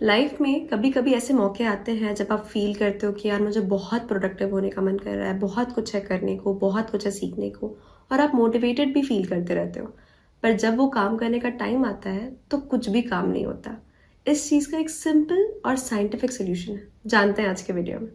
Life में कभी कभी ऐसे मौके आते हैं जब आप फील करते हो कि यार मुझे बहुत प्रोडक्टिव होने का मन कर रहा है, बहुत कुछ है करने को, बहुत कुछ है सीखने को, और आप मोटिवेटेड भी फील करते रहते हो। पर जब वो काम करने का टाइम आता है तो कुछ भी काम नहीं होता। इस चीज़ का एक सिंपल और साइंटिफिक सोल्यूशन है, जानते हैं आज के वीडियो में।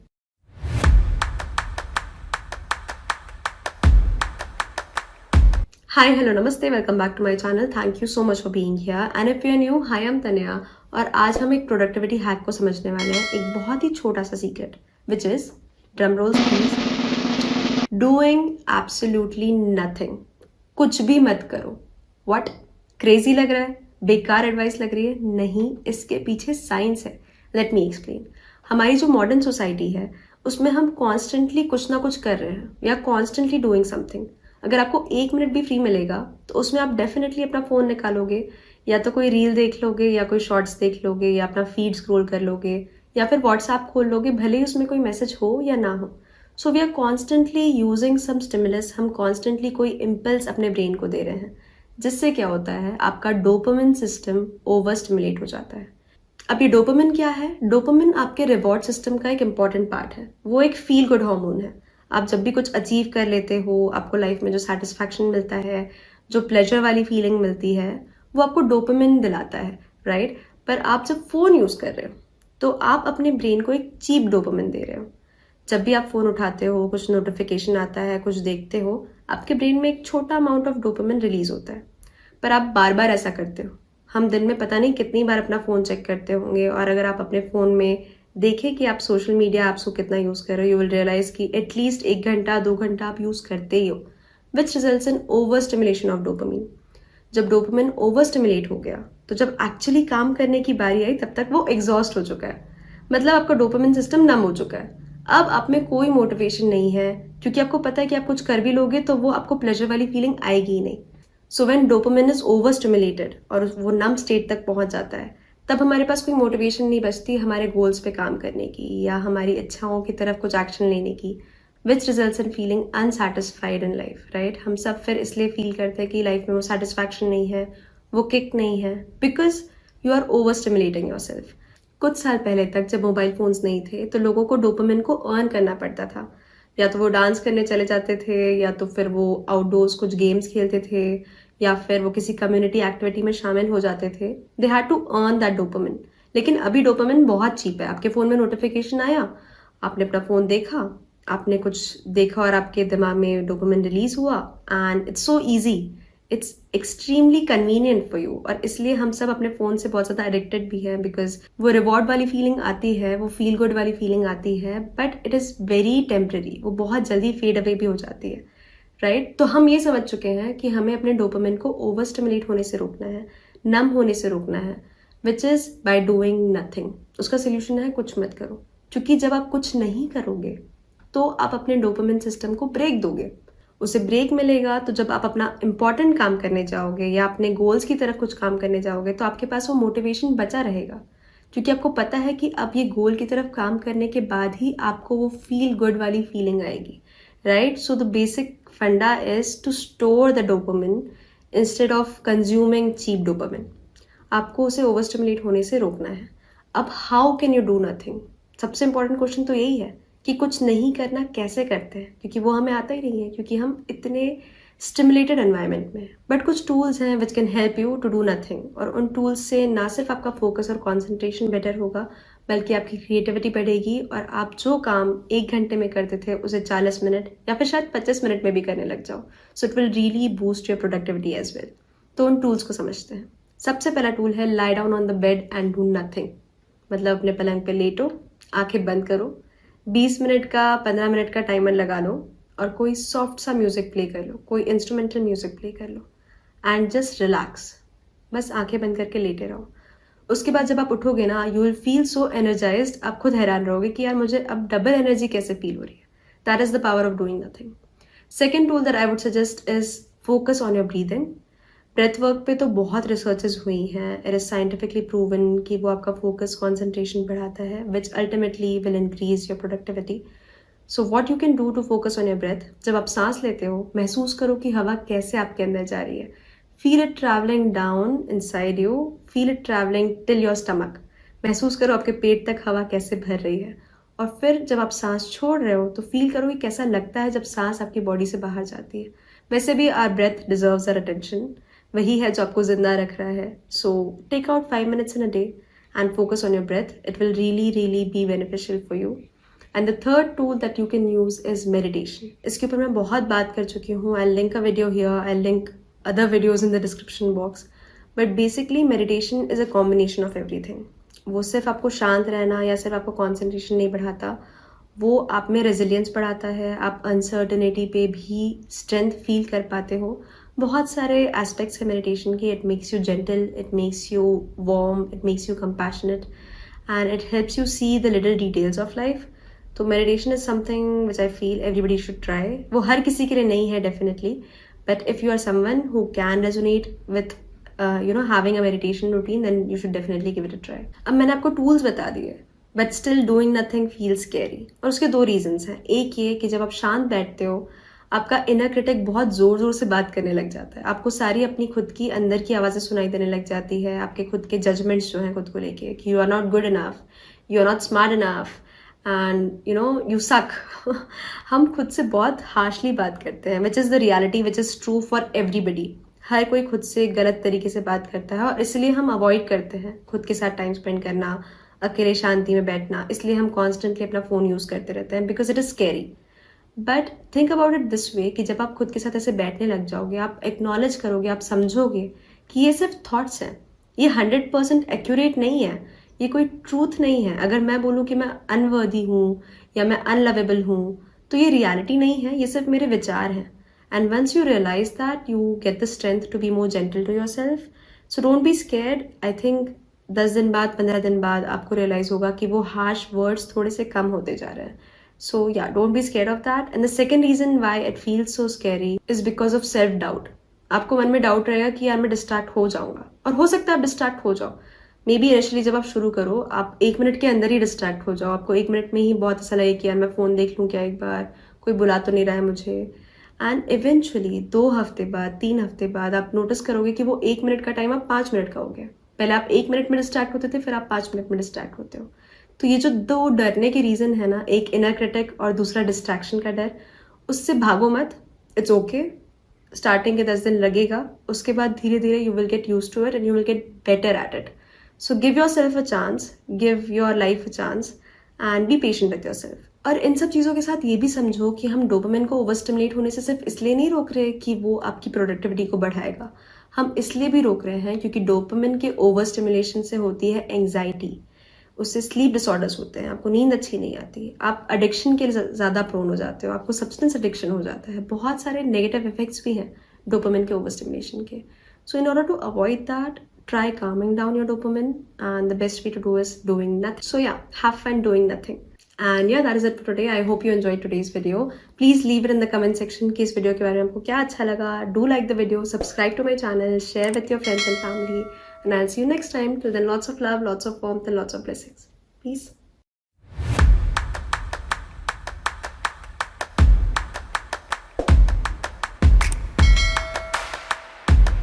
हाय हेलो नमस्ते, welcome back to my channel. Thank you so much for being here and if you are new, hi I am Tanya. और आज हम एक प्रोडक्टिविटी हैक को समझने वाले हैं, एक बहुत ही छोटा सा secret, which is drum roles please, doing absolutely nothing. कुछ भी मत करो। व्हाट? क्रेजी लग रहा है? बेकार एडवाइस लग रही है? नहीं, इसके पीछे साइंस है। Let me explain. हमारी जो मॉडर्न सोसाइटी है उसमें हम कॉन्स्टेंटली कुछ ना कुछ कर रहे हैं, we are constantly doing something. अगर आपको एक मिनट भी फ्री मिलेगा तो उसमें आप डेफिनेटली अपना फ़ोन निकालोगे, या तो कोई रील देख लोगे, या कोई शॉर्ट्स देख लोगे, या अपना फीड स्क्रॉल कर लोगे, या फिर व्हाट्सएप खोल लोगे, भले ही उसमें कोई मैसेज हो या ना हो। So we are constantly using some stimulus, हम कॉन्स्टेंटली कोई इम्पल्स अपने ब्रेन को दे रहे हैं, जिससे क्या होता है, आपका डोपामिन सिस्टम ओवर स्टिमुलेट हो जाता है। अब ये डोपामिन क्या है? डोपामिन आपके रिवॉर्ड सिस्टम का एक इंपॉर्टेंट पार्ट है। वो एक फील गुड हार्मोन है। आप जब भी कुछ अचीव कर लेते हो, आपको लाइफ में जो सेटिस्फैक्शन मिलता है, जो प्लेजर वाली फीलिंग मिलती है, वो आपको डोपामिन दिलाता है, राइट? पर आप जब फोन यूज कर रहे हो तो आप अपने ब्रेन को एक चीप डोपामिन दे रहे हो। जब भी आप फोन उठाते हो, कुछ नोटिफिकेशन आता है, कुछ देखते हो, आपके ब्रेन में एक छोटा अमाउंट ऑफ डोपामिन रिलीज होता है। पर आप बार बार ऐसा करते हो। हम दिन में पता नहीं कितनी बार अपना फ़ोन चेक करते होंगे, और अगर आप अपने फ़ोन में देखें कि आप सोशल मीडिया ऐप्स को कितना यूज़ कर रहे हो, यू विल रियलाइज कि एटलीस्ट 1 घंटा 2 घंटा आप यूज़ करते ही हो, which results in over stimulation of dopamine. जब डोपामिन ओवर स्टिमुलेट हो गया तो जब एक्चुअली काम करने की बारी आई तब तक वो एग्जॉस्ट हो चुका है। मतलब आपका डोपामिन सिस्टम नम हो चुका है। अब आप में कोई मोटिवेशन नहीं है, क्योंकि आपको पता है कि आप कुछ कर भी लोगे तो वो आपको प्लेजर वाली फीलिंग आएगी ही नहीं। So when dopamine is over stimulated और वो नम स्टेट तक पहुंच जाता है, तब हमारे पास कोई मोटिवेशन नहीं बचती हमारे गोल्स पे काम करने की, या हमारी इच्छाओं की तरफ कुछ एक्शन लेने की, which results in feeling unsatisfied in life, right? हम सब फिर इसलिए फील करते हैं कि लाइफ में वो सेटिस्फैक्शन नहीं है, वो किक नहीं है, because you are over stimulating yourself. कुछ साल पहले तक जब मोबाइल फोन्स नहीं थे तो लोगों को डोपामिन को अर्न करना पड़ता था। या तो वो डांस करने चले जाते थे, या तो फिर वो आउटडोर्स कुछ गेम्स खेलते थे, या फिर वो किसी कम्युनिटी एक्टिविटी में शामिल हो जाते थे। They had to earn that dopamine. लेकिन अभी डोपामिन बहुत चीप है। आपके फ़ोन में नोटिफिकेशन आया, आपने अपना फ़ोन देखा, आपने कुछ देखा और आपके दिमाग में डोपामिन रिलीज हुआ, and it's so easy, it's extremely convenient for you. और इसलिए हम सब अपने फ़ोन से बहुत ज़्यादा एडिक्टेड भी हैं, बिकॉज वो रिवॉर्ड वाली फीलिंग आती है, वो फील गुड वाली फीलिंग आती है, but it is very temporary, वो बहुत जल्दी फेड अवे भी हो जाती है, राइट? तो हम ये समझ चुके हैं कि हमें अपने डोपामिन को ओवर स्टिमुलेट होने से रोकना है, नम होने से रोकना है, which is by doing nothing. उसका सोल्यूशन है कुछ मत करो। क्योंकि जब आप कुछ नहीं करोगे तो आप अपने डोपामिन सिस्टम को ब्रेक दोगे। उसे ब्रेक मिलेगा तो जब आप अपना इंपॉर्टेंट काम करने जाओगे या अपने गोल्स की तरफ कुछ काम करने जाओगे तो आपके पास वो मोटिवेशन बचा रहेगा, क्योंकि आपको पता है कि अब ये गोल की तरफ काम करने के बाद ही आपको वो फील गुड वाली फीलिंग आएगी, right? So the basic funda is to store the dopamine instead of consuming cheap dopamine. आपको उसे ओवर स्टिमुलेट होने से रोकना है। अब how can you do nothing? सबसे इंपॉर्टेंट क्वेश्चन तो यही है कि कुछ नहीं करना कैसे करते हैं, क्योंकि वो हमें आता ही नहीं है, क्योंकि हम इतने स्टिमुलेटेड एनवायरनमेंट में हैं। बट कुछ टूल्स हैं which can help you to do nothing, और उन टूल्स से ना सिर्फ आपका फोकस और कॉन्सेंट्रेशन बेटर होगा, बल्कि आपकी क्रिएटिविटी बढ़ेगी, और आप जो काम 1 घंटे में करते थे उसे 40 मिनट या फिर शायद 25 मिनट में भी करने लग जाओ। So it will really boost your productivity as well. तो उन टूल्स को समझते हैं। सबसे पहला टूल है lie down on the bed and do nothing. मतलब अपने पलंग पे लेटो, आंखें बंद करो, 20 मिनट का 15 मिनट का टाइमर लगा लो, और कोई सॉफ्ट सा म्यूजिक प्ले कर लो, कोई इंस्ट्रूमेंटल म्यूजिक प्ले कर लो, एंड जस्ट रिलैक्स। बस आंखें बंद करके लेटे रहो। उसके बाद जब आप उठोगे ना, you will feel so energised, आप खुद हैरान रहोगे कि यार मुझे अब डबल एनर्जी कैसे फील हो रही है। That is the power of doing nothing. Second tool that I would suggest is focus on your breathing. Breath work पे तो बहुत रिसर्चेस हुई हैं, इट इज साइंटिफिकली प्रूवन कि वो आपका फोकस कॉन्सेंट्रेशन बढ़ाता है, which ultimately will increase your productivity. So what you can do to focus on your breath, जब आप सांस लेते हो महसूस करो कि हवा कैसे आपके अंदर जा रही है। Feel it travelling down inside you, feel it travelling till your stomach. महसूस करो आपके पेट तक हवा कैसे भर रही है, और फिर जब आप सांस छोड़ रहे हो तो फील करो कि कैसा लगता है जब सांस आपकी बॉडी से बाहर जाती है। वैसे भी our breath deserves our attention, वही है जो आपको जिंदा रख रहा है। So take out 5 minutes in a day and focus on your breath. It will really be beneficial for you. And the third tool that you can use is meditation. इसके ऊपर मैं बहुत बात कर चुकी हूँ. I'll link a video here. I'll link other videos in the description box. But basically meditation is a combination of everything. वो सिर्फ आपको शांत रहना या सिर्फ आपको concentration नहीं बढ़ाता, वो आप में रेजिलियंस बढ़ाता है, आप अनसर्टनिटी पे भी स्ट्रेंथ फील कर पाते हो। बहुत सारे एस्पेक्ट्स है मेडिटेशन के। It makes you gentle, it makes you warm, it makes you compassionate and it helps you see the little details of life. तो meditation is something which I feel everybody should try. वो हर किसी के लिए नहीं है definitely, but if you are someone who can resonate with having a meditation routine, then you should definitely give it a try. अब मैंने आपको टूल्स बता दिए, but still doing nothing feels scary, और उसके 2 रीजंस हैं। एक ये कि जब आप शांत बैठते हो आपका इनर क्रिटिक बहुत जोर जोर से बात करने लग जाता है, आपको सारी अपनी खुद की अंदर की आवाज़ें सुनाई देने लग जाती है, आपके खुद के जजमेंट्स जो हैं खुद को लेके कि you are not good enough, you are not smart enough and you suck. हम खुद से बहुत हार्शली बात करते हैं, which is the reality which is true for everybody. हर कोई खुद से गलत तरीके से बात करता है, और इसलिए हम अवॉइड करते हैं खुद के साथ टाइम स्पेंड करना, अकेले शांति में बैठना। इसलिए हम कॉन्स्टेंटली अपना फ़ोन यूज़ करते रहते हैं, because it is scary. But think about it this way कि जब आप खुद के साथ ऐसे बैठने लग जाओगे, आप एक्नॉलेज करोगे, आप समझोगे कि ये सिर्फ थॉट्स हैं, ये 100% एक्यूरेट नहीं है, ये कोई ट्रूथ नहीं है। अगर मैं बोलूँ कि मैं अनवर्दी हूँ या मैं अनलवेबल हूँ, तो ये रियलिटी नहीं है, ये सिर्फ मेरे विचार हैं। And once you realize that, you get the strength to be more gentle to yourself. So don't be scared. I think 10 दिन बाद, 15 दिन बाद आपको realize होगा कि वो harsh words थोड़े से कम होते जा रहे हैं. So yeah, don't be scared of that. And the second reason why it feels so scary is because of self-doubt. आपको मन में डाउट रहेगा कि यार मैं डिस्ट्रैक्ट हो जाऊंगा, और हो सकता है आप डिस्ट्रैक्ट हो जाओ। मे बी इनिशियली जब आप शुरू करो आप 1 मिनट के अंदर ही डिस्ट्रैक्ट हो जाओ, आपको 1 मिनट में ही बहुत ऐसा लगे कि यार मैं फ़ोन देख लूँ क्या एक बार, कोई बुला तो नहीं रहा है मुझे। एंड इवेंचुअली 2 हफ्ते बाद, 3 हफ्ते बाद आप नोटिस करोगे कि वो 1 मिनट का टाइम आप 5 मिनट का हो गया। पहले आप 1 मिनट में डिस्ट्रैक्ट होते थे, फिर आप 5 मिनट में डिस्ट्रैक्ट होते हो। तो ये जो 2 डरने के रीज़न है ना, एक इनर क्रिटिक और दूसरा डिस्ट्रैक्शन का डर, उससे भागो मत। इट्स ओके, स्टार्टिंग के 10 दिन लगेगा, उसके बाद धीरे धीरे you will get used to it and you will get better at it. So give yourself a chance, give your life a chance and be patient with yourself. और इन सब चीज़ों के साथ ये भी समझो कि हम डोपामिन को ओवर स्टिमुलेट होने से सिर्फ इसलिए नहीं रोक रहे कि वो आपकी प्रोडक्टिविटी को बढ़ाएगा, हम इसलिए भी रोक रहे हैं क्योंकि डोपामिन के ओवर स्टिमुलेशन से होती है एंग्जाइटी, उससे स्लीप डिसऑर्डर्स होते हैं, आपको नींद अच्छी नहीं आती, आप एडिक्शन के ज़्यादा प्रोन हो जाते हो, आपको सब्सटेंस एडिक्शन हो जाता है, बहुत सारे नेगेटिव इफेक्ट्स भी हैं डोपामिन के ओवर स्टिमुलेशन के। So in order to avoid that, try calming down your dopamine, and the best way to do is doing nothing. So yeah, have fun doing nothing. And yeah, that is it for today. I hope you enjoyed today's video. Please leave it in the comment section कि इस video के बारे में आपको क्या अच्छा लगा. Do like the video, subscribe to my channel, share with your friends and family, and I'll see you next time. Till then, lots of love, lots of warmth, and lots of blessings. Peace.